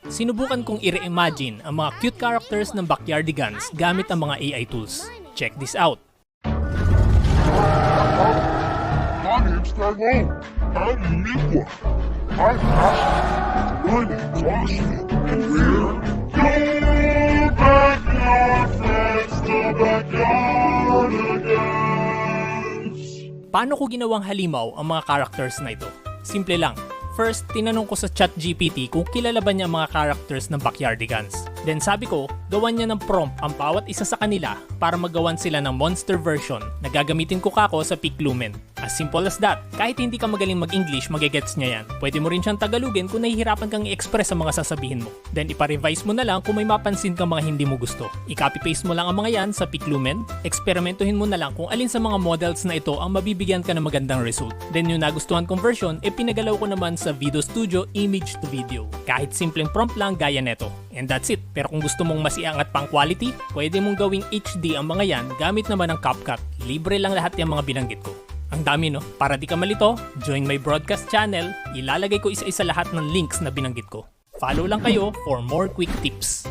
Sinubukan kong i-reimagine ang mga cute characters ng Backyardigans gamit ang mga AI tools. Check this out. My name's Tyrone. I'm unique one. I'm passionate. My name's Austin. And we're your backyard friends, the Backyardigans. Paano ko ginawang halimaw ang mga characters na ito? Simple lang. First, tinanong ko sa ChatGPT kung kilala ba niya ang mga characters ng Backyardigans. Then sabi ko, gawan niya ng prompt ang bawat isa sa kanila para magawan sila ng monster version na gagamitin ko kako sa Peak Lumen. As simple as that. Kahit hindi ka magaling mag-English, magigets niya yan. Pwede mo rin siyang Tagalogin kung nahihirapan kang i-express ang mga sasabihin mo. Then ipa-revise mo na lang kung may mapansin kang mga hindi mo gusto. I-copy-paste mo lang ang mga yan sa Peak Lumen. Eksperimentuhin mo na lang kung alin sa mga models na ito ang mabibigyan ka ng magandang result. Then yung nagustuhan kong version, pinagalaw ko naman sa Video Studio Image to Video. Kahit simpleng prompt lang gaya neto. And that's it. Pero kung gusto mong mas iangat pang quality, pwede mong gawing HD ang mga yan gamit naman ng CapCut. Libre lang lahat yung mga binanggit ko. Ang dami no? Para di ka malito, join my broadcast channel. Ilalagay ko isa-isa lahat ng links na binanggit ko. Follow lang kayo for more quick tips.